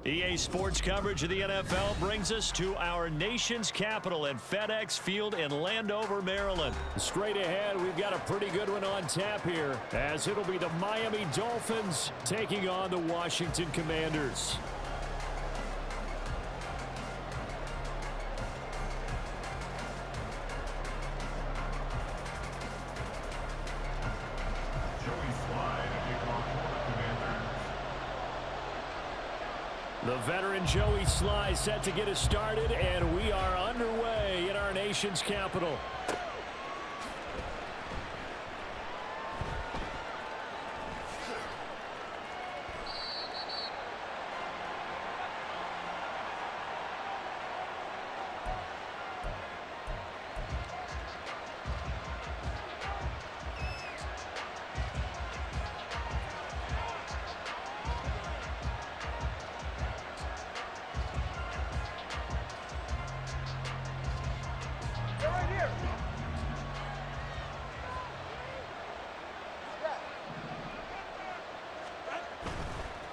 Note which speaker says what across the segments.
Speaker 1: EA Sports coverage of the NFL brings us to our nation's capital at FedEx Field in Landover, Maryland.
Speaker 2: Straight ahead, we've got a pretty good one on tap here, as it'll be the Miami Dolphins taking on the Washington Commanders. The veteran Joey Sly set to get us started, and we are underway in our nation's capital.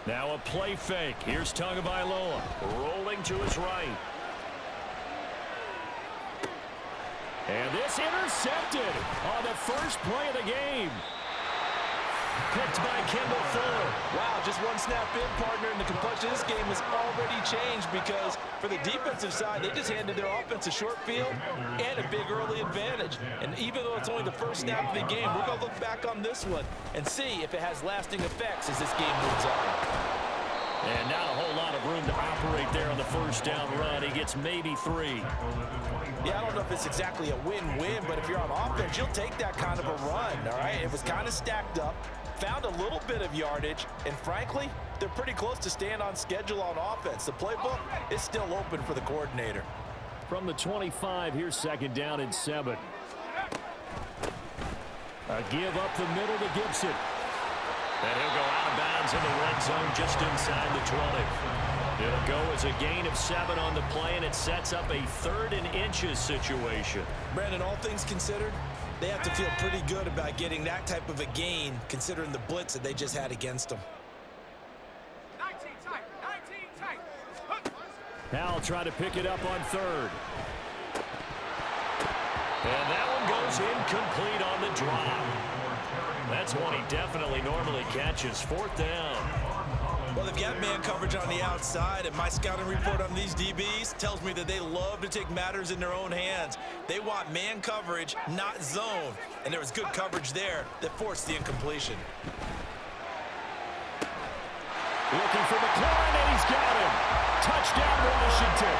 Speaker 2: Now a play fake. Here's Tagovailoa rolling to his right. And this intercepted on the first play of the game. Picked by Kendall Fuller.
Speaker 3: Wow, just one snap in, partner, and the complexion of this game has already changed because for the defensive side, they just handed their offense a short field and a big early advantage. And even though it's only the first snap of the game, we're going to look back on this one and see if it has lasting effects as this game moves on.
Speaker 1: And not a whole lot of room to operate there on the first down run. He gets maybe 3.
Speaker 3: Yeah, I don't know if it's exactly a win-win, but if you're on offense, you'll take that kind of a run, all right? It was kind of stacked up, found a little bit of yardage, and frankly, they're pretty close to staying on schedule on offense. The playbook is still open for the coordinator.
Speaker 2: From the 25, here's second down and 7. A give up the middle to Gibson.
Speaker 1: And he'll go out of bounds in the red zone just inside the 20. It'll go as a gain of 7 on the play, and it sets up a 3rd and inches situation.
Speaker 3: Brandon, all things considered, they have to feel pretty good about getting that type of a gain, considering the blitz that they just had against them.
Speaker 4: 19 tight.
Speaker 2: Now try to pick it up on 3rd.
Speaker 1: And that one goes incomplete on the drop. That's one he definitely normally catches. 4th down.
Speaker 3: Well, they've got man coverage on the outside, and my scouting report on these DBs tells me that they love to take matters in their own hands. They want man coverage, not zone. And there was good coverage there that forced the incompletion.
Speaker 2: Looking for McLaurin, and he's got him. Touchdown, Washington.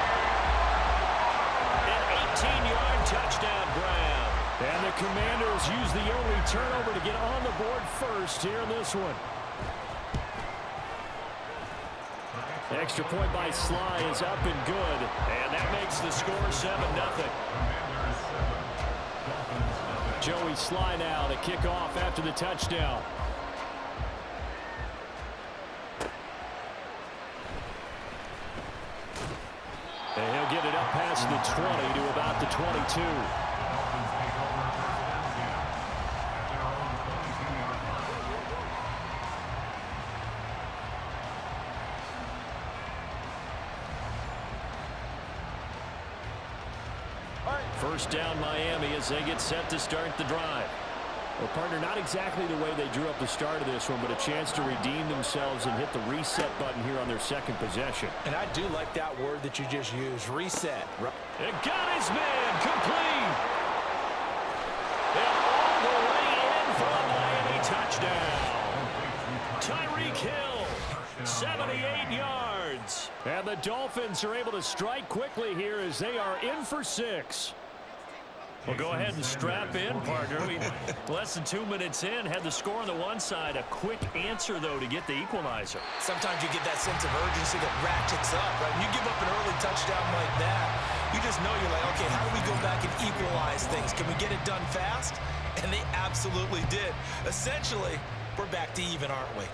Speaker 1: An 18-yard touchdown grab.
Speaker 2: And the Commanders use the only turnover to get on the board first here in this one. Extra point by Sly is up and good.
Speaker 1: And that makes the score 7-0.
Speaker 2: Joey Sly now to kick off after the touchdown. And he'll get it up past the 20 to about the 22. First down Miami as they get set to start the drive. Well, partner, not exactly the way they drew up the start of this one, but a chance to redeem themselves and hit the reset button here on their second possession.
Speaker 3: And I do like that word that you just used, reset.
Speaker 1: It got his man complete. And all the way in for a Miami touchdown. Tyreek Hill, 78 yards.
Speaker 2: And the Dolphins are able to strike quickly here as they are in for 6.
Speaker 1: Well, go ahead and strap in, partner. Less than 2 minutes in, had the score on the one side. A quick answer, though, to get the equalizer.
Speaker 3: Sometimes you get that sense of urgency that ratchets up, right? When you give up an early touchdown like that, you just know you're like, okay, how do we go back and equalize things? Can we get it done fast? And they absolutely did. Essentially, we're back to even, aren't we?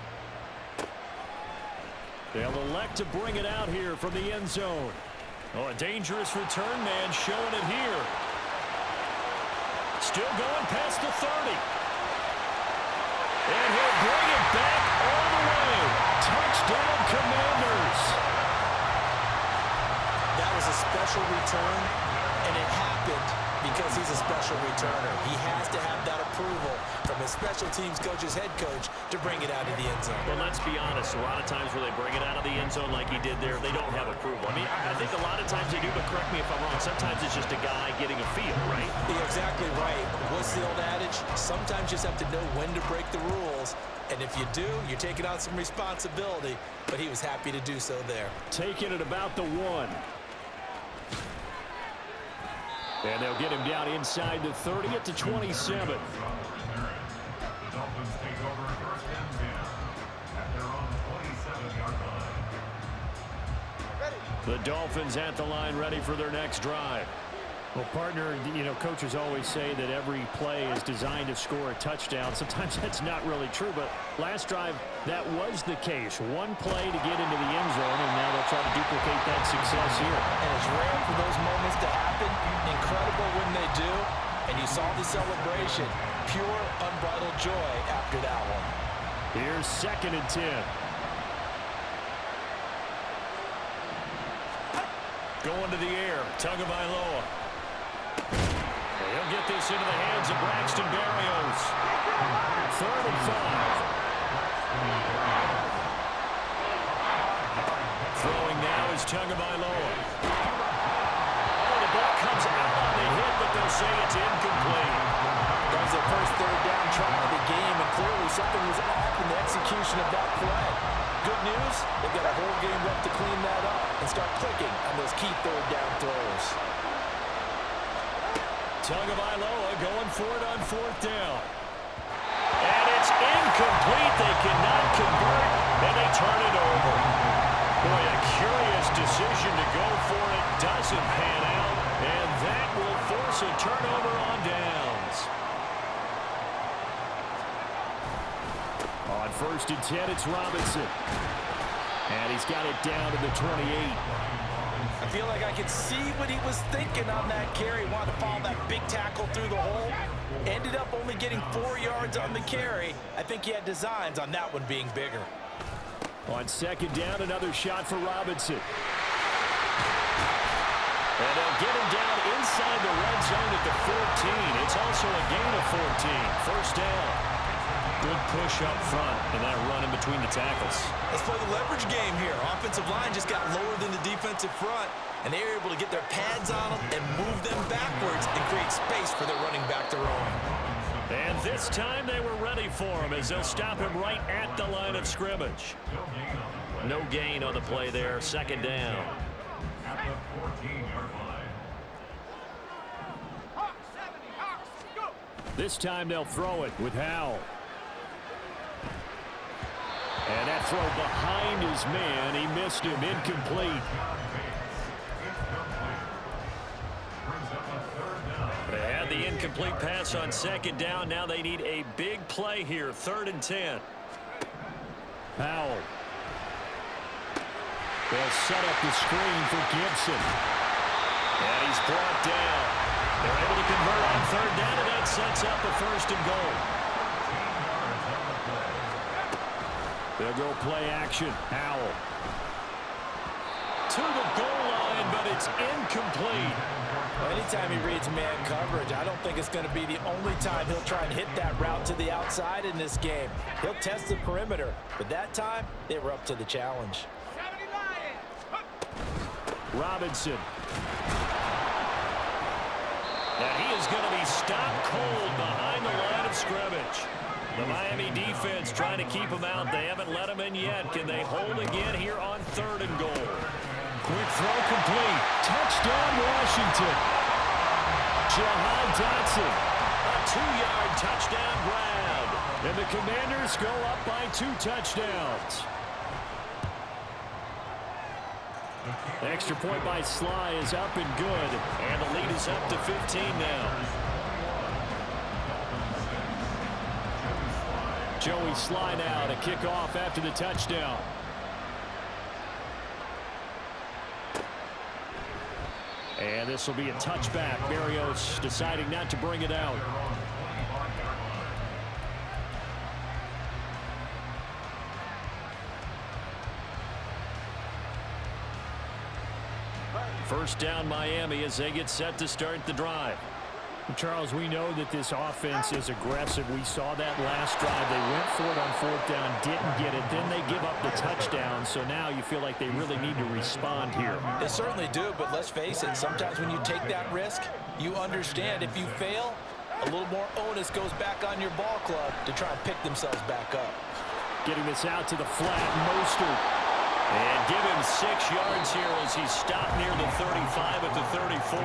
Speaker 2: They'll elect to bring it out here from the end zone.
Speaker 1: Oh, a dangerous return man showing it here. Still going past the 30. And he'll bring it back all the way. Touchdown, Commanders.
Speaker 3: special return, and it happened because he's a special returner. He has to have that approval from his special teams coach's head coach to bring it out of the end zone.
Speaker 1: Well, let's be honest. A lot of times where they bring it out of the end zone like he did there, they don't have approval. I mean, I think a lot of times they do, but correct me if I'm wrong. Sometimes it's just a guy getting a feel, right?
Speaker 3: You're exactly right. What's the old adage? Sometimes you just have to know when to break the rules. And if you do, you're taking on some responsibility. But he was happy to do so there.
Speaker 2: Taking it about the 1. And they'll get him down inside the 30 at the 27. The Dolphins at the line, ready for their next drive. Well, partner, you know, coaches always say that every play is designed to score a touchdown. Sometimes that's not really true, but last drive, that was the case. One play to get into the end zone, and now they'll try to duplicate that success here.
Speaker 3: And it's rare for those moments to happen. Incredible when they do. And you saw the celebration. Pure, unbridled joy after that one.
Speaker 2: Here's 2nd and 10. Going to the air, Tagovailoa. He'll get this into the hands of Braxton Berrios. 3rd and 5. Throwing now is Tagovailoa. Oh, the ball comes out on the hit, but they'll say it's incomplete.
Speaker 3: That was their first 3rd down try of the game, and clearly something was off in the execution of that play. Good news, they've got a whole game left to clean that up and start clicking on those key 3rd down throws.
Speaker 2: Tagovailoa going for it on 4th down. And it's incomplete. They cannot convert, and they turn it over. Boy, a curious decision to go for it. Doesn't pan out, and that will force a turnover on downs. On 1st and 10, it's Robinson. And he's got it down to the 28.
Speaker 3: I feel like I could see what he was thinking on that carry. Wanted to follow that big tackle through the hole. Ended up only getting 4 yards on the carry. I think he had designs on that one being bigger.
Speaker 2: On 2nd down, another shot for Robinson. And they'll get him down inside the red zone at the 14. It's also a gain of 14. 1st down. Good push up front, and that run in between the tackles.
Speaker 3: Let's play the leverage game here. Offensive line just got lower than the defensive front, and they were able to get their pads on them and move them backwards and create space for their running back to roam.
Speaker 1: And this time they were ready for him as they'll stop him right at the line of scrimmage. No gain on the play there. 2nd down.
Speaker 4: At the 14-yard line. Hawks 70, Hawks, go!
Speaker 2: This time they'll throw it with Howell. And that throw behind his man. He missed him. Incomplete.
Speaker 1: They had the incomplete pass on 2nd down. Now they need a big play here. 3rd and 10.
Speaker 2: Howell. They'll set up the screen for Gibson.
Speaker 1: And he's brought down. They're able to convert on 3rd down, and that sets up a 1st and goal.
Speaker 2: They'll go play action. Howell.
Speaker 1: To the goal line, but it's incomplete.
Speaker 3: Well, anytime he reads man coverage, I don't think it's going to be the only time he'll try and hit that route to the outside in this game. He'll test the perimeter, but that time, they were up to the challenge.
Speaker 4: 70 Lions! Hup!
Speaker 2: Robinson.
Speaker 1: And he is going to be stopped cold behind the line of scrimmage. The Miami defense trying to keep him out. They haven't let him in yet. Can they hold again here on 3rd and goal?
Speaker 2: Quick throw complete. Touchdown, Washington. Jahan Dotson.
Speaker 1: A 2-yard touchdown grab.
Speaker 2: And the Commanders go up by 2 touchdowns. Extra point by Sly is up and good.
Speaker 1: And the lead is up to 15 now.
Speaker 2: Joey Sly now to kick off after the touchdown. And this will be a touchback. Berrios deciding not to bring it out.
Speaker 1: First down Miami as they get set to start the drive.
Speaker 2: Charles, we know that this offense is aggressive. We saw that last drive. They went for it on fourth down, didn't get it. Then they give up the touchdown. So now you feel like they really need to respond here.
Speaker 3: They certainly do, but let's face it, sometimes when you take that risk, you understand if you fail, a little more onus goes back on your ball club to try and pick themselves back up.
Speaker 2: Getting this out to the flat, Mostert.
Speaker 1: And give him 6 yards here as he stopped near the 35 at the 34.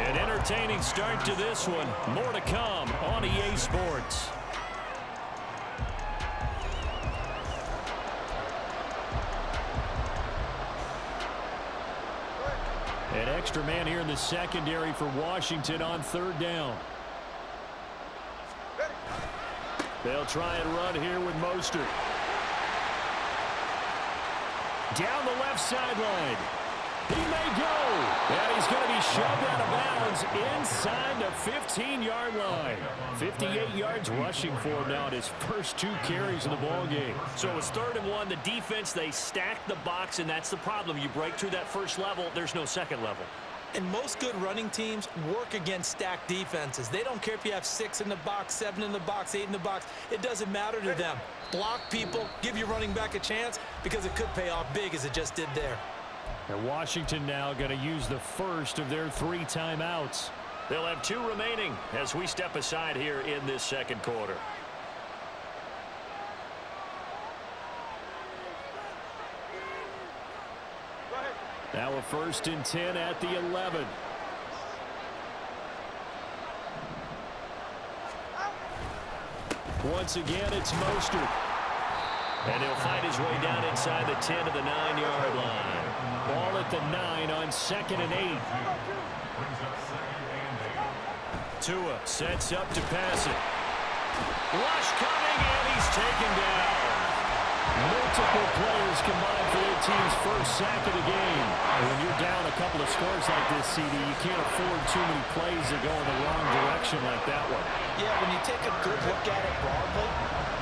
Speaker 1: An entertaining start to this one. More to come on EA Sports.
Speaker 2: An extra man here in the secondary for Washington on third down. They'll try and run here with Mostert. Down the left sideline. He may go. And he's going to be shoved out of bounds inside the 15-yard line. 58 yards rushing for him now at his first 2 carries in the ballgame.
Speaker 1: So it was 3rd and 1. The defense, they stacked the box, and that's the problem. You break through that first level, there's no second level.
Speaker 3: And most good running teams work against stacked defenses. They don't care if you have 6 in the box, 7 in the box, 8 in the box. It doesn't matter to them. Block people, give your running back a chance because it could pay off big as it just did there.
Speaker 2: And Washington now going to use the first of their 3 timeouts.
Speaker 1: They'll have 2 remaining as we step aside here in this second quarter.
Speaker 2: Now a 1st and 10 at the 11. Once again, it's Mostert.
Speaker 1: And he'll find his way down inside the 10 to the 9-yard line.
Speaker 2: Ball at the 9 on 2nd and 8.
Speaker 1: Tua sets up to pass it. Rush coming, and he's taken down.
Speaker 2: Multiple players combined for their team's first sack of the game. And when you're down a couple of scores like this, CD, you can't afford too many plays that go in the wrong direction like that one.
Speaker 3: Yeah, when you take a good look at it broadly,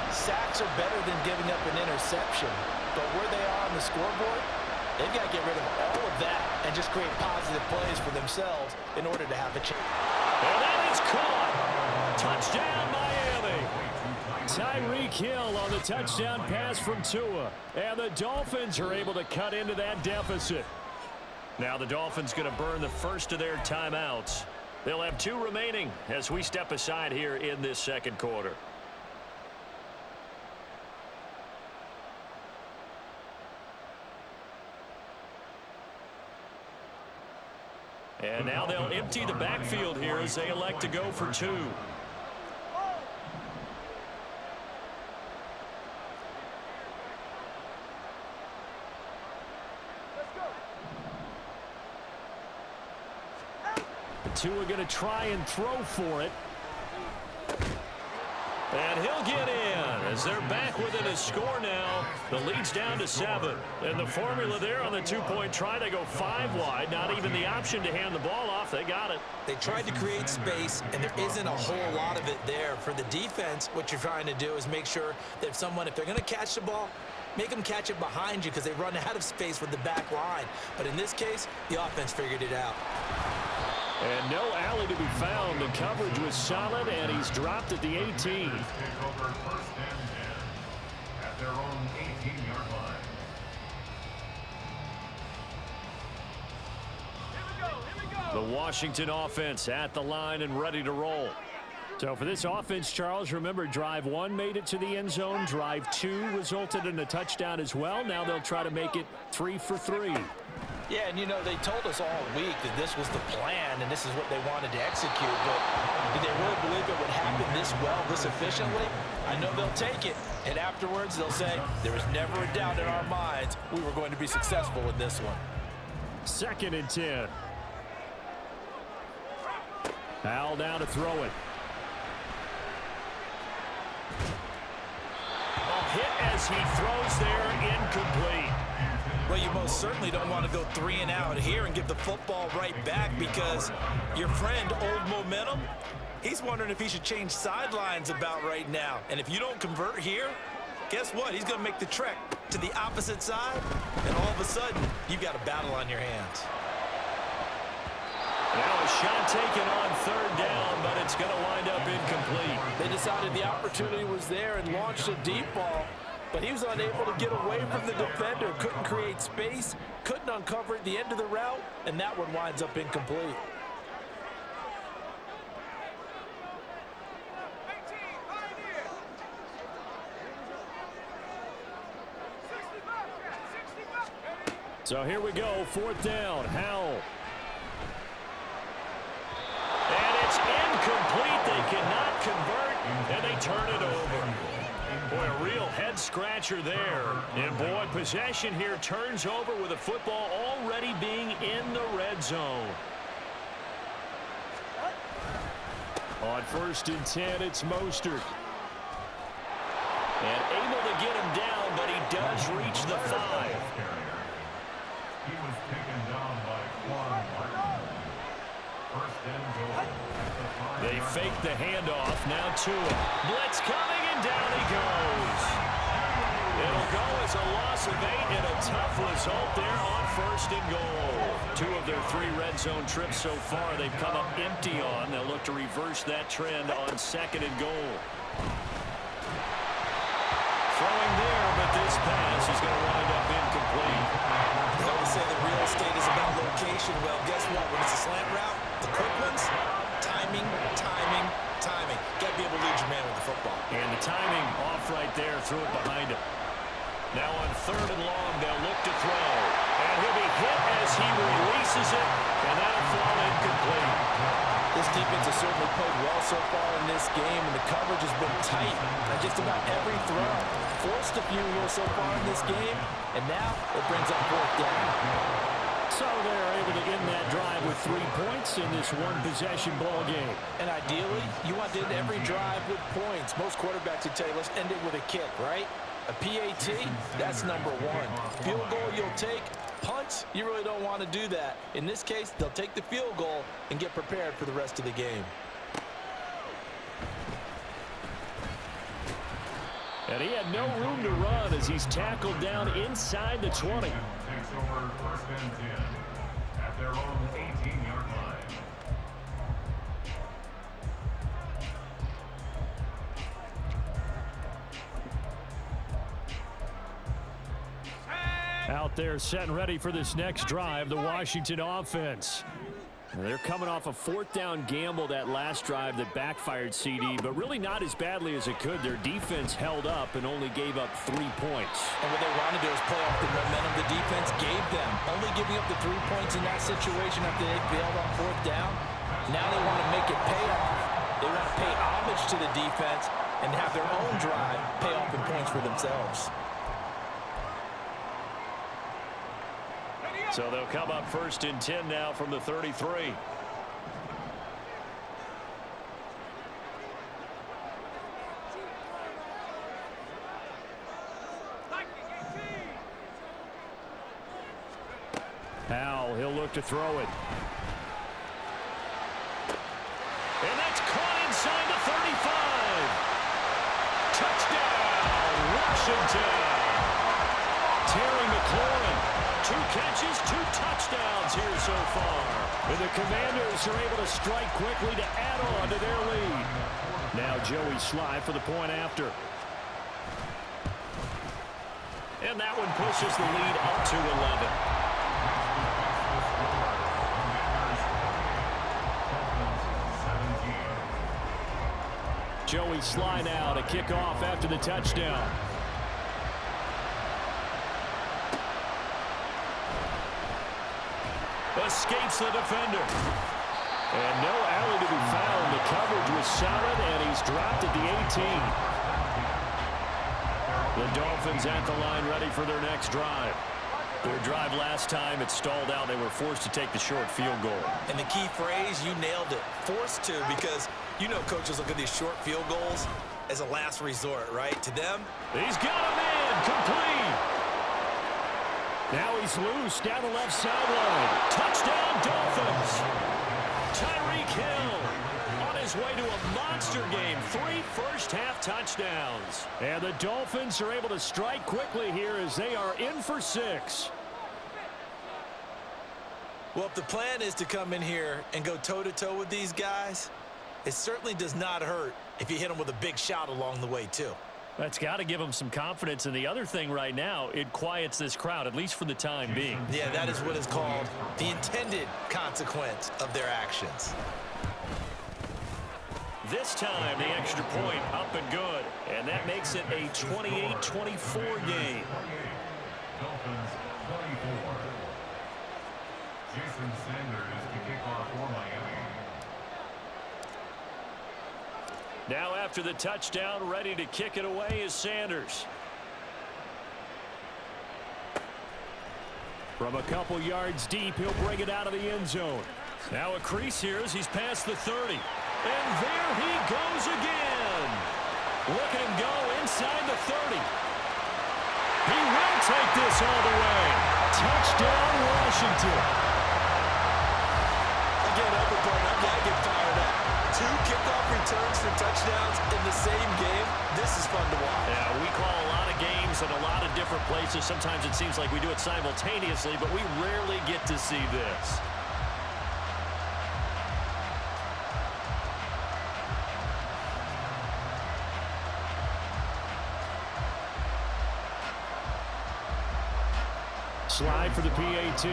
Speaker 3: sacks are better than giving up an interception. But where they are on the scoreboard, they've got to get rid of all of that and just create positive plays for themselves in order to have a chance.
Speaker 1: And that is caught. Touchdown, Miami.
Speaker 2: Tyreek Hill on the touchdown pass from Tua. And the Dolphins are able to cut into that deficit.
Speaker 1: Now the Dolphins going to burn the first of their timeouts. They'll have 2 remaining as we step aside here in this second quarter. And now they'll empty the backfield here as they elect to go for 2.
Speaker 2: Tua going to try and throw for it.
Speaker 1: And he'll get in as they're back within a score now. The lead's down to 7. And the formula there on the 2-point try, they go 5 wide. Not even the option to hand the ball off. They got it.
Speaker 3: They tried to create space, and there isn't a whole lot of it there. For the defense, what you're trying to do is make sure that if they're going to catch the ball, make them catch it behind you because they run out of space with the back line. But in this case, the offense figured it out.
Speaker 2: And no alley to be found. The coverage was solid, and he's dropped at the 18.
Speaker 4: Take over 1st and 10 at their own 18-yard line. Here we go.
Speaker 2: The Washington offense at the line and ready to roll. So for this offense, Charles, remember, drive 1 made it to the end zone. Drive 2 resulted in a touchdown as well. Now they'll try to make it 3 for 3.
Speaker 3: Yeah, and they told us all week that this was the plan and this is what they wanted to execute, but did they really believe it would happen this well, this efficiently? I know they'll take it, and afterwards they'll say, there was never a doubt in our minds we were going to be successful in this one.
Speaker 2: 2nd and 10. Al down to throw it.
Speaker 1: A hit as he throws there, incomplete.
Speaker 3: Well, you most certainly don't want to go 3 and out here and give the football right back because your friend, Old Momentum, he's wondering if he should change sidelines about right now. And if you don't convert here, guess what? He's going to make the trek to the opposite side, and all of a sudden, you've got a battle on your hands.
Speaker 1: Now a shot taken on third down, but it's going to wind up incomplete.
Speaker 3: They decided the opportunity was there and launched a deep ball, but he was unable to get away from the defender. Couldn't create space, couldn't uncover at the end of the route, and that one winds up incomplete.
Speaker 2: So here we go, fourth down, Howell.
Speaker 1: And it's incomplete. They cannot convert, and they turn it over. Boy, a real head-scratcher there. And, boy, possession here turns over with the football already being in the red zone.
Speaker 2: On 1st and 10, it's Mostert.
Speaker 1: And able to get him down, but he does reach the 5.
Speaker 4: He was taken down by Quan Martin. First and goal at the 5.
Speaker 1: They fake the handoff. Now to him. Blitz coming, and down he goes. It'll go as a loss of 8 and a tough result there on 1st and goal. 2 of their 3 red zone trips so far they've come up empty on. They'll look to reverse that trend on 2nd and goal. Throwing there, but this pass is going to wind up incomplete.
Speaker 3: They always say the real estate is about location. Well, guess what? When it's a slant route, the quick ones, timing, timing, timing. Got to be able to lead your man with the football.
Speaker 1: And the timing off right there, threw it behind him. Now on 3rd and long, they'll look to throw. And he'll be hit as he releases it, and that'll fall incomplete.
Speaker 3: This defense has certainly played well so far in this game, and the coverage has been tight on just about every throw. Forced a few here so far in this game, and now it brings up 4th down.
Speaker 2: So they're able to end that drive with 3 points in this one-possession ball game.
Speaker 3: And ideally, you want to end every drive with points. Most quarterbacks would tell you, let's end it with a kick, right? A PAT, that's number 1. Field goal you'll take. Punts, you really don't want to do that. In this case, they'll take the field goal and get prepared for the rest of the game.
Speaker 2: And he had no room to run as he's tackled down inside the 20.
Speaker 4: Takes over 1st and 10 at their own 18-yard line.
Speaker 2: Out there set and ready for this next drive, the Washington offense. They're coming off a 4th down gamble that last drive that backfired CD, but really not as badly as it could. Their defense held up and only gave up 3 points.
Speaker 3: And what they wanted to do is play off the momentum the defense gave them. Only giving up the 3 points in that situation after they failed on 4th down. Now they want to make it pay off. They want to pay homage to the defense and have their own drive pay off in points for themselves.
Speaker 1: So they'll come up 1st and 10 now from the 33.
Speaker 2: Howell, he'll look to throw it.
Speaker 1: And that's caught inside the 35. Touchdown, Washington. Terry McLaurin. 2 catches, 2 touchdowns here so far.
Speaker 2: And the Commanders are able to strike quickly to add on to their lead. Now Joey Sly for the point after.
Speaker 1: And that one pushes the lead up to 11.
Speaker 2: Joey Sly now to kick off after the touchdown.
Speaker 1: Escapes the defender.
Speaker 2: And no alley to be found. The coverage was solid, and he's dropped at the 18.
Speaker 1: The Dolphins at the line ready for their next drive. Their drive last time, it stalled out. They were forced to take the short field goal.
Speaker 3: And the key phrase, you nailed it. Forced to, because you know coaches look at these short field goals as a last resort, right? To them,
Speaker 1: he's got him in. Complete.
Speaker 2: Now he's loose down the left sideline.
Speaker 1: Touchdown, Dolphins. Tyreek Hill on his way to a monster game. 3 first-half touchdowns.
Speaker 2: And the Dolphins are able to strike quickly here as they are in for 6.
Speaker 3: Well, if the plan is to come in here and go toe-to-toe with these guys, it certainly does not hurt if you hit them with a big shot along the way, too.
Speaker 2: That's got to give them some confidence. And the other thing right now, it quiets this crowd, at least for the time being.
Speaker 3: Yeah, that is what is called the intended consequence of their actions.
Speaker 2: This time, the extra point up and good. And that makes it a 28-24 game.
Speaker 4: Dolphins 24. Jason Sanders to kick off for Miami.
Speaker 2: Now after the touchdown, ready to kick it away is Sanders. From a couple yards deep, he'll bring it out of the end zone. Now a crease here as he's past the 30. And there he goes again. Look at him go inside the 30. He will take this all the way. Touchdown, Washington.
Speaker 3: Again, upper part, I get fired up. 2 kickoff returns for touchdowns in the same game. This is fun to watch.
Speaker 2: Yeah, we call a lot of games in a lot of different places. Sometimes it seems like we do it simultaneously, but we rarely get to see this. Slide for the PAT.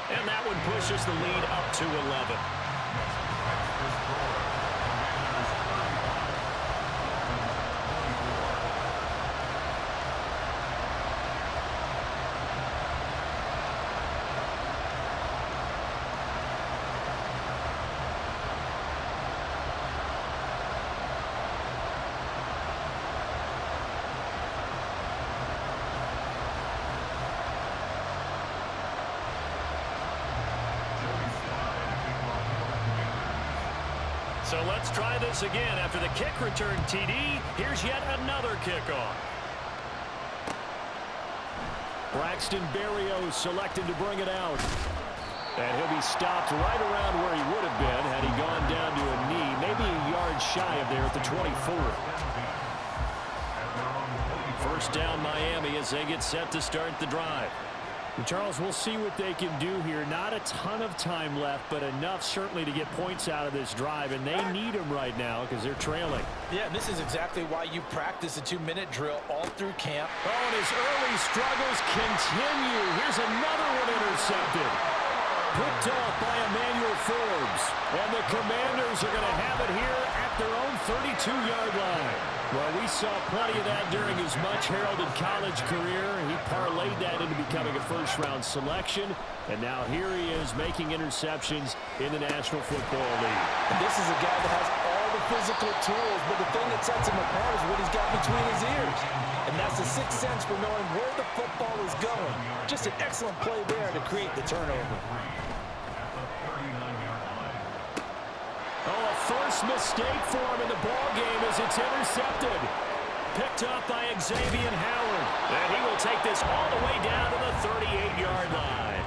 Speaker 2: And that one pushes the lead up to 11. So let's try this again. After the kick return TD, here's yet another kickoff. Braxton Berrios selected to bring it out. And he'll be stopped right around where he would have been had he gone down to a knee, maybe a yard shy of there at the 24. First down Miami as they get set to start the drive. Charles, we'll see what they can do here. Not a ton of time left, but enough certainly to get points out of this drive, and they need them right now because they're trailing.
Speaker 3: Yeah, and this is exactly why you practice a 2-minute drill all through camp.
Speaker 2: Oh, and his early struggles continue. Here's another one intercepted. Picked off by Emmanuel Forbes. And the Commanders are going to have it here at their own 32-yard line. Well, we saw plenty of that during his much-heralded college career. He parlayed that into becoming a first-round selection. And now here he is making interceptions in the National Football League.
Speaker 3: And this is a guy that has all the physical tools, but the thing that sets him apart is what he's got between his ears. And that's the sixth sense for knowing where the football is going. Just an excellent play there to create the turnover.
Speaker 2: Oh, a first mistake for him in the ball game as it's intercepted. Picked up by Xavier Howard. And he will take this all the way down to the 38-yard line.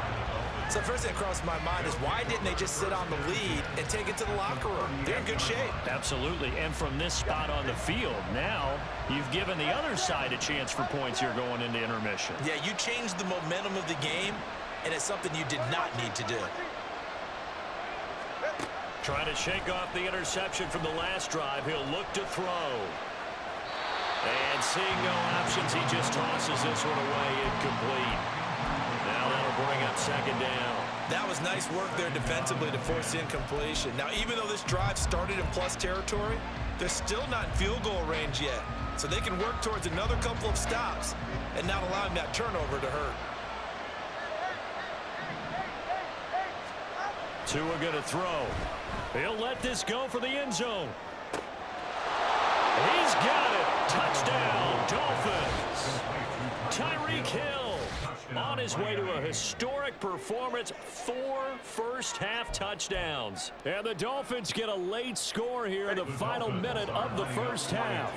Speaker 3: So first thing that crossed my mind is why didn't they just sit on the lead and take it to the locker room? They're in good shape.
Speaker 2: Absolutely. And from this spot on the field, now you've given the other side a chance for points here going into intermission.
Speaker 3: Yeah, you changed the momentum of the game, and it's something you did not need to do.
Speaker 2: Trying to shake off the interception from the last drive. He'll look to throw. And seeing no options, he just tosses this one away incomplete. Now that'll bring up second down.
Speaker 3: That was nice work there defensively to force incompletion. Now, even though this drive started in plus territory, they're still not in field goal range yet. So they can work towards another couple of stops and not allowing that turnover to hurt.
Speaker 2: Tua going to throw. He'll let this go for the end zone. He's got it. Touchdown, Dolphins. Tyreek Hill on his way to a historic performance. 4 first-half touchdowns. And the Dolphins get a late score here in the final minute of the first half.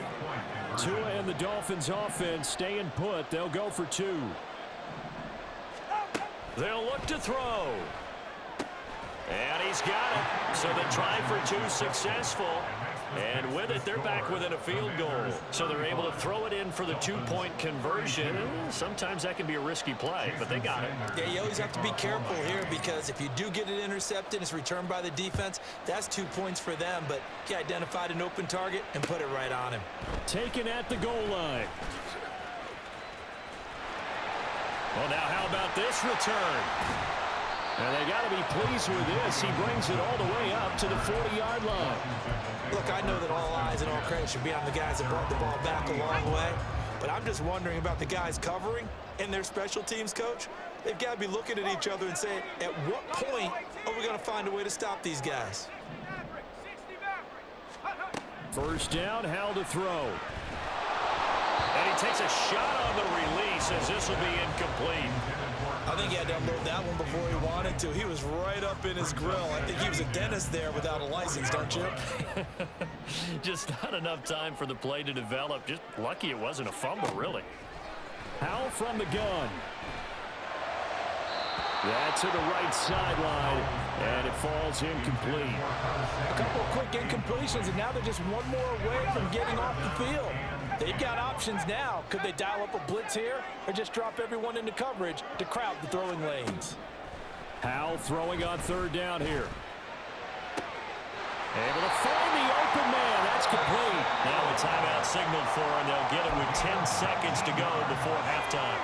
Speaker 2: Tua and the Dolphins offense staying put. They'll go for 2. They'll look to throw. And he's got it. So the try for 2 successful. And with it, they're back within a field goal. So they're able to throw it in for the two-point conversion. Sometimes that can be a risky play, but they got it.
Speaker 3: Yeah, you always have to be careful here because if you do get it intercepted, it's returned by the defense, that's 2 points for them. But he identified an open target and put it right on him.
Speaker 2: Taken at the goal line. Well, now how about this return? And they got to be pleased with this. He brings it all the way up to the 40-yard line.
Speaker 3: Look, I know that all eyes and all credit should be on the guys that brought the ball back a long way, but I'm just wondering about the guys covering and their special teams coach. They've got to be looking at each other and saying, at what point are we going to find a way to stop these guys?
Speaker 2: First down, Howell to throw. And he takes a shot on the release as this will be incomplete.
Speaker 3: I think he had to unload that one before he wanted to. He was right up in his grill. I think he was a dentist there without a license, don't you?
Speaker 2: Just not enough time for the play to develop. Just lucky it wasn't a fumble, really. Howell from the gun. That's to the right sideline, and it falls incomplete.
Speaker 3: A couple of quick incompletions, and now they're just one more away from getting off the field. They've got options now. Could they dial up a blitz here or just drop everyone into coverage to crowd the throwing lanes?
Speaker 2: Howell throwing on third down here. Able to find the open man. That's complete. Now a timeout signaled for, and they'll get it with 10 seconds to go before halftime.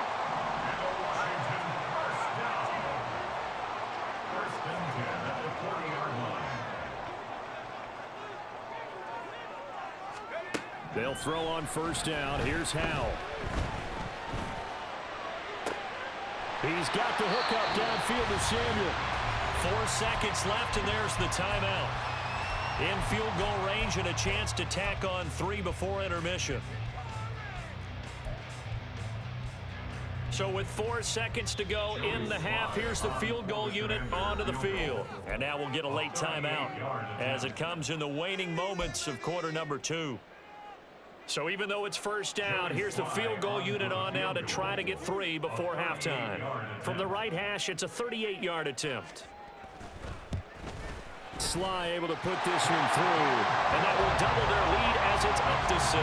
Speaker 2: They'll throw on first down. Here's Howell. He's got the hook up downfield to Samuel. 4 seconds left, and there's the timeout. In field goal range and a chance to tack on 3 before intermission. So with 4 seconds to go in the half, here's the field goal unit onto the field. And now we'll get a late timeout as it comes in the waning moments of quarter number 2. So even though it's first down, here's the field goal unit on now to try to get 3 before halftime. From the right hash, it's a 38-yard attempt. Sly able to put this one through, and that will double their lead as it's up to 6.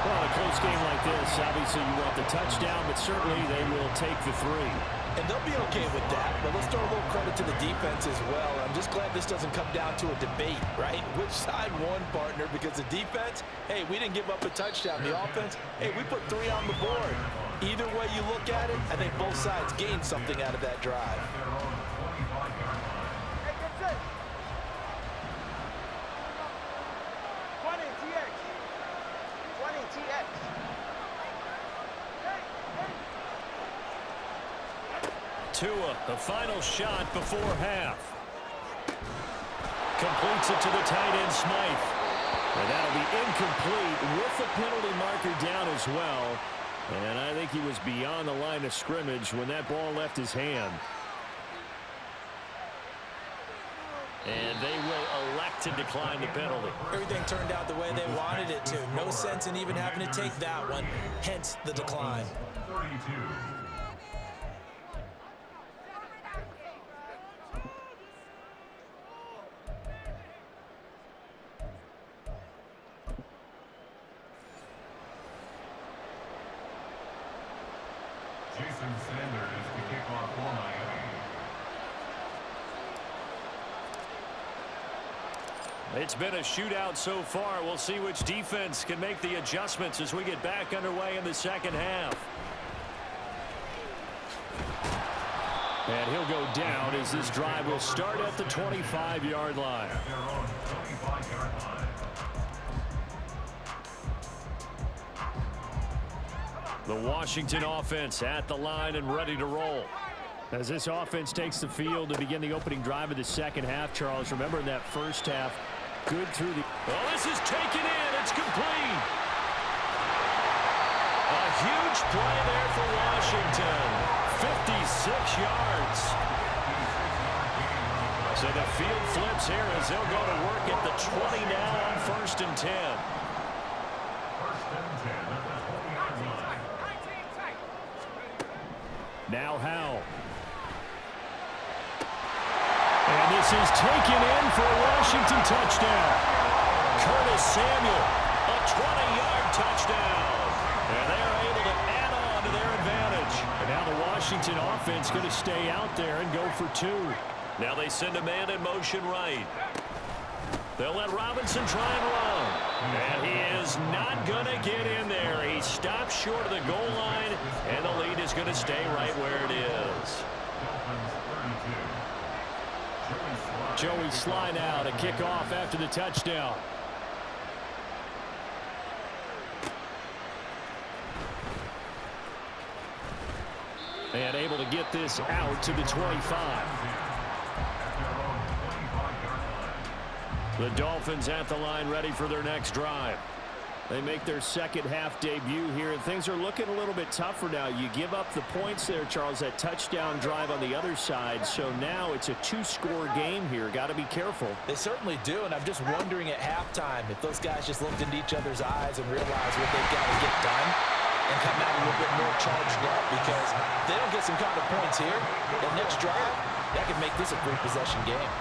Speaker 2: Well, in a close game like this, obviously you want the touchdown, but certainly they will take the 3.
Speaker 3: And they'll be okay with that, but let's throw a little credit to the defense as well. I'm just glad this doesn't come down to a debate, right? Which side won, partner? Because the defense, hey, we didn't give up a touchdown. The offense, hey, we put 3 on the board. Either way you look at it, I think both sides gained something out of that drive.
Speaker 2: Tua, the final shot before half. Completes it to the tight end, Smythe. And that'll be incomplete with the penalty marker down as well. And I think he was beyond the line of scrimmage when that ball left his hand. And they will elect to decline the penalty.
Speaker 3: Everything turned out the way they wanted it to. No sense in even having to take that one, hence the decline.
Speaker 4: 32. Jason Sanders is the kickoff for Miami.
Speaker 2: It's been a shootout so far. We'll see which defense can make the adjustments as we get back underway in the second half. And he'll go down as this drive will start at the 25-yard line.
Speaker 4: At their own 25-yard line.
Speaker 2: The Washington offense at the line and ready to roll. As this offense takes the field to begin the opening drive of the second half, Charles, remember in that first half, good through the... Well, this is taken in. It's complete. A huge play there for Washington. 56 yards. So the field flips here as they'll go to work at the 20 now on 1st and 10.
Speaker 4: 1st and 10 at the 20-yard line.
Speaker 2: Now Howell. And this is taken in for a Washington touchdown.
Speaker 1: Curtis Samuel, a 20-yard touchdown. And they're able to add on to their advantage.
Speaker 2: And now the Washington offense going to stay out there and go for two.
Speaker 1: Now they send a man in motion right. They'll let Robinson try and run. And he is not going to get in there. He stops short of the goal line, and the lead is going to stay right where it is.
Speaker 2: Joey Sly now to kick off after the touchdown. And able to get this out to the 25. The Dolphins at the line ready for their next drive. They make their second half debut here, and things are looking a little bit tougher now. You give up the points there, Charles, that touchdown drive on the other side. So now it's a two-score game here. Got to be careful.
Speaker 3: They certainly do, and I'm just wondering at halftime if those guys just looked into each other's eyes and realized what they've got to get done and come out a little bit more charged up, because if they don't get some kind of points here, the next drive, that could make this a three-possession game.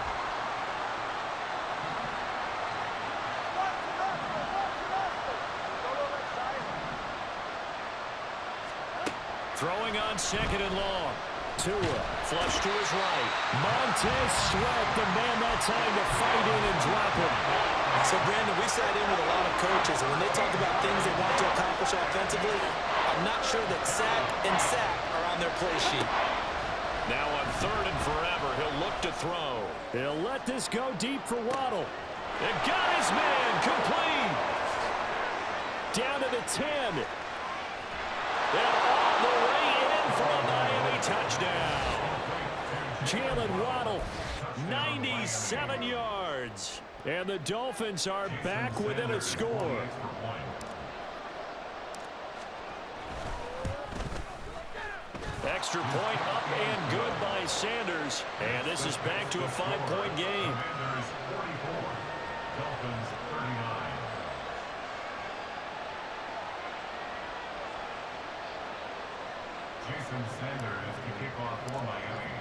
Speaker 1: Throwing on second and long. Tua, flush to his right.
Speaker 2: Montez Sweat, the man that time to fight in and drop him.
Speaker 3: So, Brandon, we sat in with a lot of coaches, and when they talk about things they want to accomplish offensively, I'm not sure that sack and sack are on their play sheet.
Speaker 1: Now on third and forever, he'll look to throw.
Speaker 2: He'll let this go deep for Waddle.
Speaker 1: It got his man complete.
Speaker 2: Down to the 10.
Speaker 1: And all the way in for a Miami touchdown.
Speaker 2: Jalen Waddle, 97 yards. And the Dolphins are back within a score.
Speaker 1: Extra point up and good by Sanders. And this is back to a 5-point game.
Speaker 4: Dolphins 39. Jason Sanders to kick off for Miami.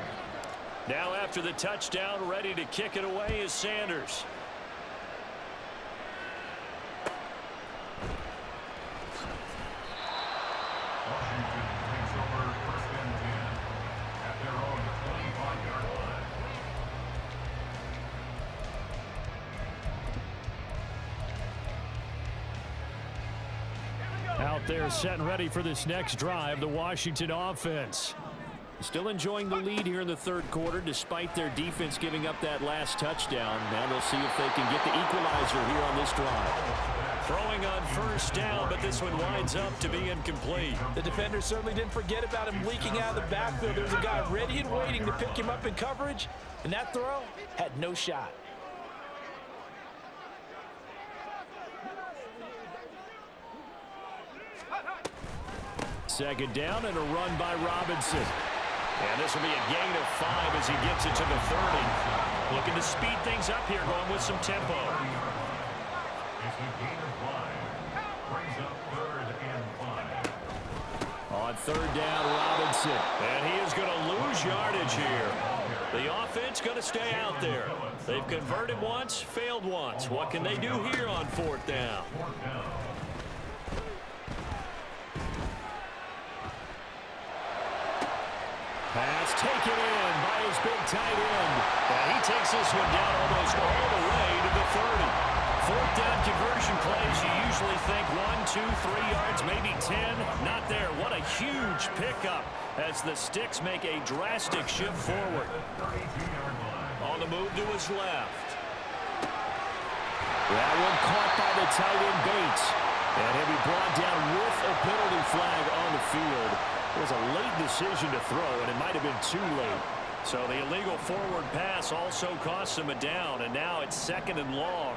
Speaker 1: Now after the touchdown, ready to kick it away is Sanders.
Speaker 4: Washington takes over first and 10 at their own 25-yard line.
Speaker 2: Out there set and ready for this next drive, the Washington offense. Still enjoying the lead here in the third quarter despite their defense giving up that last touchdown. Now they'll see if they can get the equalizer here on this drive.
Speaker 1: Throwing on first down, but this one winds up to be incomplete.
Speaker 3: The defenders certainly didn't forget about him leaking out of the backfield. There was a guy ready and waiting to pick him up in coverage, and that throw had no shot.
Speaker 2: Second down and a run by Robinson.
Speaker 1: And this will be a gain of 5 as he gets it to the 30. Looking to speed things up here, going with some tempo.
Speaker 4: It's a gain of 5. Brings up third and 5.
Speaker 2: On third down, Robinson.
Speaker 1: And he is going to lose yardage here. The offense going to stay out there. They've converted once, failed once. What can they do here on fourth down?
Speaker 2: Pass taken in by his big tight end.
Speaker 1: And he takes this one down almost all the way to the 30. Fourth down conversion plays, you usually think 1, 2, 3 yards, maybe 10. Not there. What a huge pickup as the Sticks make a drastic shift forward. On the move to his left.
Speaker 2: That one caught by the tight end Bates. And he'll be brought down with a penalty flag on the field. It was a late decision to throw, and it might have been too late.
Speaker 1: So the illegal forward pass also costs him a down, and now it's second and long.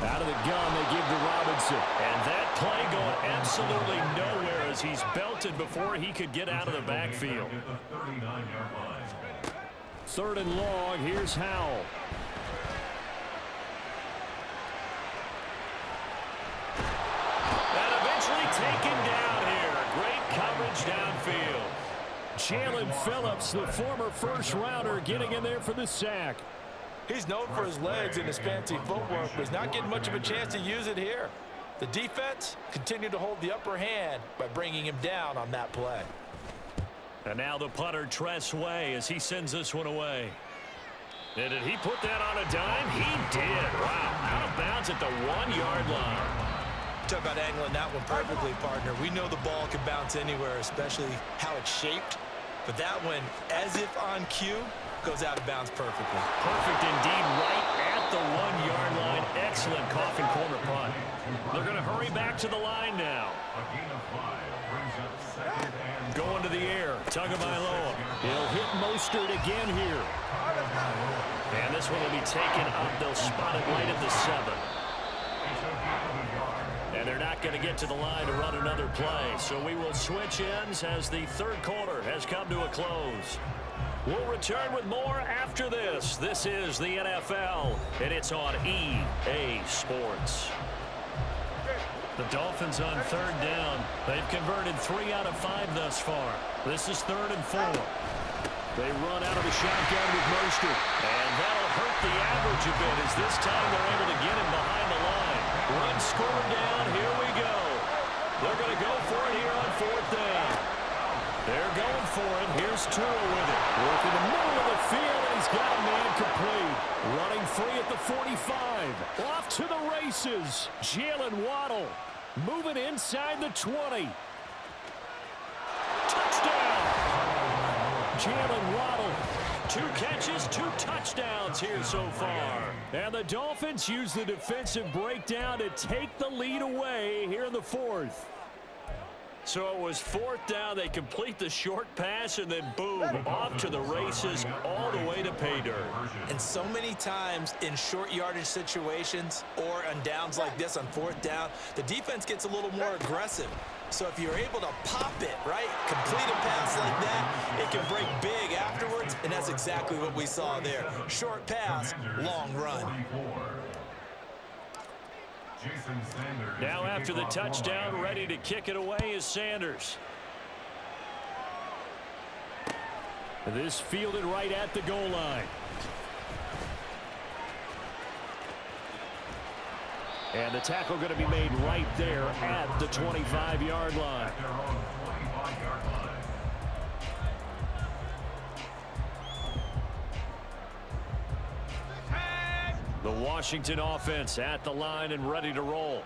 Speaker 2: Out of the gun, they give to Robinson.
Speaker 1: And that play going absolutely nowhere as he's belted before he could get out of the backfield.
Speaker 2: Third and long, here's Howell.
Speaker 1: And eventually taken down here. Great coverage downfield.
Speaker 2: Jalen Phillips, the former first-rounder, getting in there for the sack.
Speaker 3: He's known for his legs and his fancy footwork, but he's not getting much of a chance to use it here. The defense continued to hold the upper hand by bringing him down on that play.
Speaker 2: And now the punter Tress Way as he sends this one away. And did he put that on a dime? He did. Wow. Out of bounds at the 1-yard line.
Speaker 3: Talk about angling that one perfectly, partner. We know the ball can bounce anywhere, especially how it's shaped. But that one, as if on cue, goes out of bounds perfectly.
Speaker 2: Perfect indeed, right at the 1-yard line. Excellent coffin corner punt. They're going to hurry back to the line now. Going to the air. Tagovailoa. He'll hit Mostert again here. And this one will be taken up. They'll spot it right at the 7. And they're not going to get to the line to run another play. So we will switch ends as the third quarter has come to a close. We'll return with more after this. This is the NFL, and it's on EA Sports. The Dolphins on third down. They've converted 3 out of 5 thus far. This is 3rd and 4. They run out of the shotgun with Mostert. And that'll hurt the average a bit as this time they're able to get him behind the line. Run scored down. Here we go. They're going to go for it here on 4th down. They're going for it. Here's Tua with it. Working the middle of the field, and he's got a man complete. Running free at the 45. Off to the races. Jalen Waddle moving inside the 20. Touchdown. Jalen Waddle. 2 catches, 2 touchdowns here so far. And the Dolphins use the defensive breakdown to take the lead away here in the 4th. So it was 4th down. They complete the short pass, and then boom, off to the races all the way to pay dirt.
Speaker 3: And so many times in short yardage situations or on downs like this on 4th down, the defense gets a little more aggressive. So if you're able to pop it, right, complete a pass like that, it can break big afterwards, and that's exactly what we saw there. Short pass, long run.
Speaker 2: Now after the touchdown, ready to kick it away is Sanders. This fielded right at the goal line. And the tackle going to be made right there at the 25-yard line. The Washington offense at the line and ready to roll.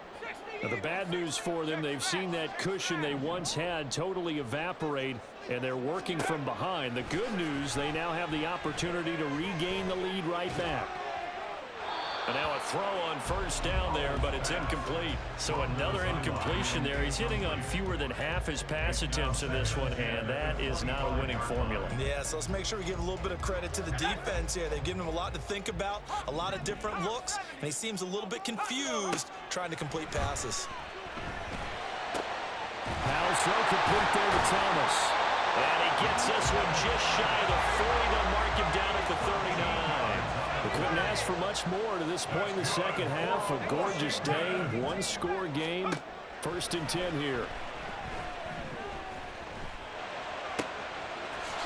Speaker 2: Now, the bad news for them, they've seen that cushion they once had totally evaporate, and they're working from behind. The good news, they now have the opportunity to regain the lead right back. And now a throw on 1st down there, but it's incomplete. So another incompletion there. He's hitting on fewer than half his pass attempts in this one, and that is not a winning formula.
Speaker 3: Yeah, so let's make sure we give a little bit of credit to the defense here. They've given him a lot to think about, a lot of different looks, and he seems a little bit confused trying to complete passes.
Speaker 2: Powell's throw complete there to Thomas. And he gets this one just shy of the 40. They'll mark him down at the 39. They couldn't ask for much more to this point in the second half. A gorgeous day, 1-score game. 1st and 10 here.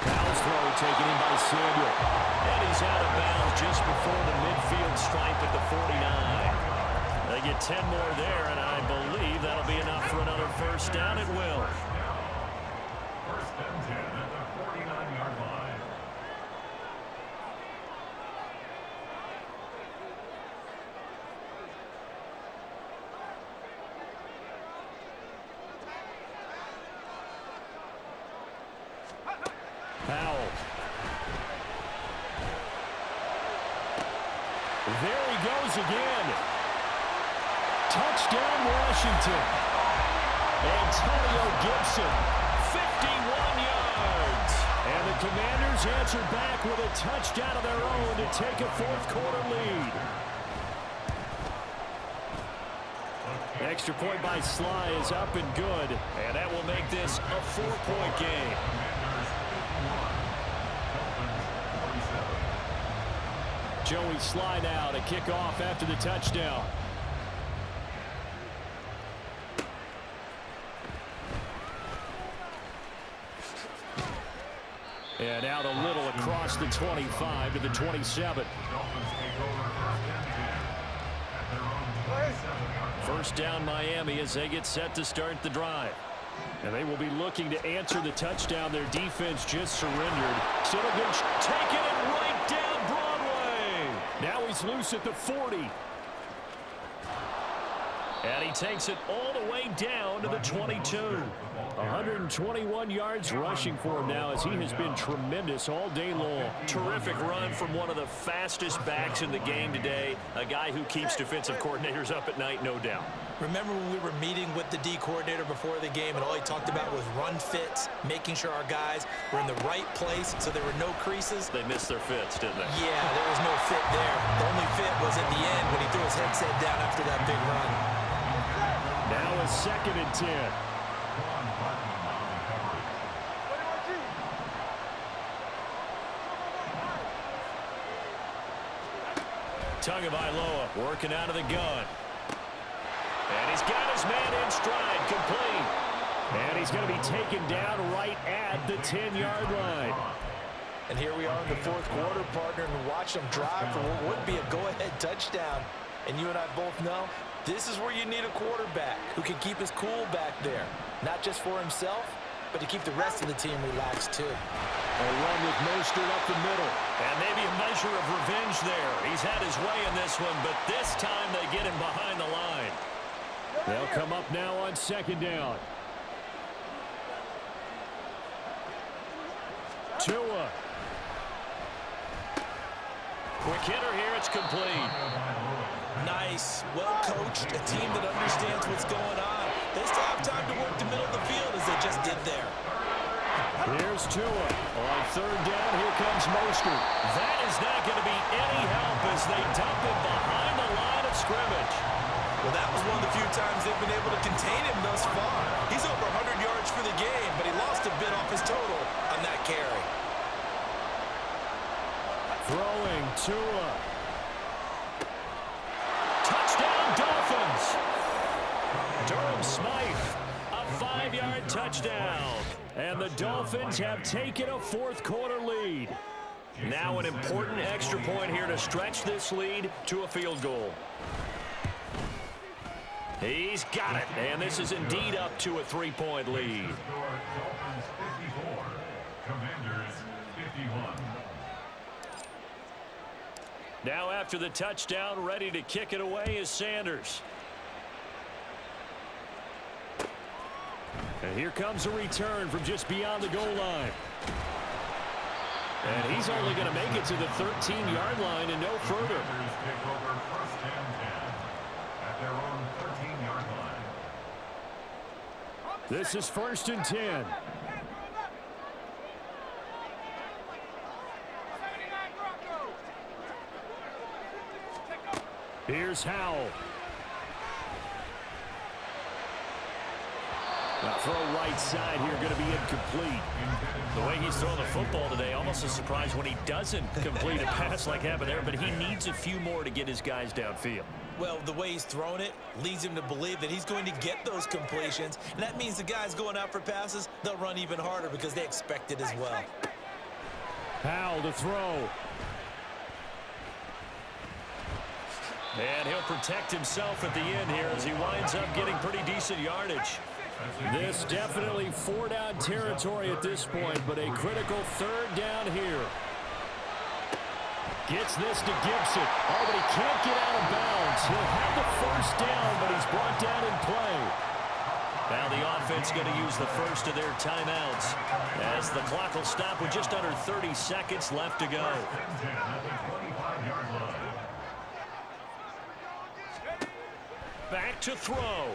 Speaker 2: Powell's throw taken in by Samuel. And he's out of bounds just before the midfield stripe at the 49. They get 10 more there, and I believe that'll be enough for another 1st down. It will.
Speaker 4: 1st and 10 at the 49-yard line.
Speaker 2: Powell. There he goes again. Touchdown, Washington. Antonio Gibson, 51 yards. And the Commanders answer back with a touchdown of their own to take a 4th quarter lead. Extra point by Sly is up and good. And that will make this a 4-point game. Joey Sly now to kick off after the touchdown. And out a little across the 25 to the 27. First down Miami as they get set to start the drive. And they will be looking to answer the touchdown their defense just surrendered. So they'll be taking it right down Broadway. Now he's loose at the 40. And he takes it all the way down to the 22. 121 yards rushing for him now as he has been tremendous all day long.
Speaker 1: Terrific run from one of the fastest backs in the game today. A guy who keeps defensive coordinators up at night, no doubt.
Speaker 3: Remember when we were meeting with the D coordinator before the game and all he talked about was run fits, making sure our guys were in the right place so there were no creases?
Speaker 1: They missed their fits, didn't they?
Speaker 3: Yeah, there was no fit there. The only fit was at the end when he threw his headset down after that big run.
Speaker 2: Now a 2nd and 10. Tagovailoa working out of the gun. And he's got his man in stride, complete. And he's going to be taken down right at the 10-yard line.
Speaker 3: And here we are in the 4th quarter, partner, and watch them drive for what would be a go-ahead touchdown. And you and I both know this is where you need a quarterback who can keep his cool back there. Not just for himself, but to keep the rest of the team relaxed too.
Speaker 2: A run with Mostert up the middle.
Speaker 1: And maybe a measure of revenge there. He's had his way in this one, but this time they get him behind the line.
Speaker 2: They'll come up now on 2nd down. Tua.
Speaker 1: Quick hitter here, it's complete.
Speaker 3: Nice, well-coached, a team that understands what's going on. They still have time to work the middle of the field as they just did there.
Speaker 2: Here's Tua. On 3rd down, here comes Mostert.
Speaker 1: That is not going to be any help as they dump him behind the line of scrimmage.
Speaker 3: Well, that was one of the few times they've been able to contain him thus far. He's over 100 yards for the game, but he lost a bit off his total on that carry.
Speaker 2: Throwing Tua.
Speaker 1: Touchdown, Dolphins. Durham Smythe, a 5-yard touchdown.
Speaker 2: And the Dolphins have taken a 4th quarter lead.
Speaker 1: Now an important extra point here to stretch this lead to a field goal. He's got it, and this is indeed up to a 3-point lead.
Speaker 4: Dolphins 54, Commanders 51.
Speaker 1: Now after the touchdown, ready to kick it away is Sanders.
Speaker 2: And here comes a return from just beyond the goal line. And he's only going to make it to the 13-yard line and no further.
Speaker 4: Take over 1st and 10 at their own 13-yard line.
Speaker 2: This is 1st and 10. Here's Howell. Now throw right side here, going to be incomplete.
Speaker 1: The way he's throwing the football today, almost a surprise when he doesn't complete a pass like happened there, but he needs a few more to get his guys downfield.
Speaker 3: Well, the way he's thrown it leads him to believe that he's going to get those completions, and that means the guys going out for passes, they'll run even harder because they expect it as well.
Speaker 2: Howell to throw.
Speaker 1: And he'll protect himself at the end here as he winds up getting pretty decent yardage.
Speaker 2: This definitely 4-down territory at this point, but a critical 3rd down here. Gets this to Gibson. Oh, but he can't get out of bounds. He'll have the 1st down, but he's brought down in play.
Speaker 1: Now the offense going to use the first of their timeouts as the clock will stop with just under 30 seconds left to go. Back to throw.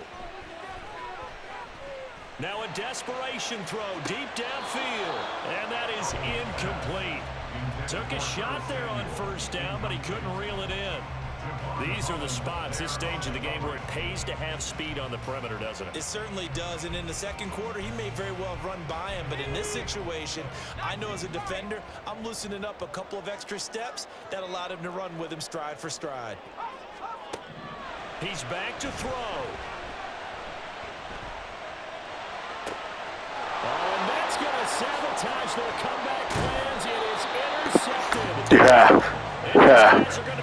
Speaker 1: Now a desperation throw deep downfield, and that is incomplete. Took a shot there on 1st down, but he couldn't reel it in. These are the spots, this stage of the game, where it pays to have speed on the perimeter, doesn't it?
Speaker 3: It certainly does, and in the 2nd quarter, he may very well have run by him, but in this situation, I know as a defender, I'm loosening up a couple of extra steps that allowed him to run with him stride for stride.
Speaker 1: He's back to throw.
Speaker 2: Oh, and that's going to sabotage their comeback plans. It is intercepted.
Speaker 5: Yeah.
Speaker 2: And these guys are going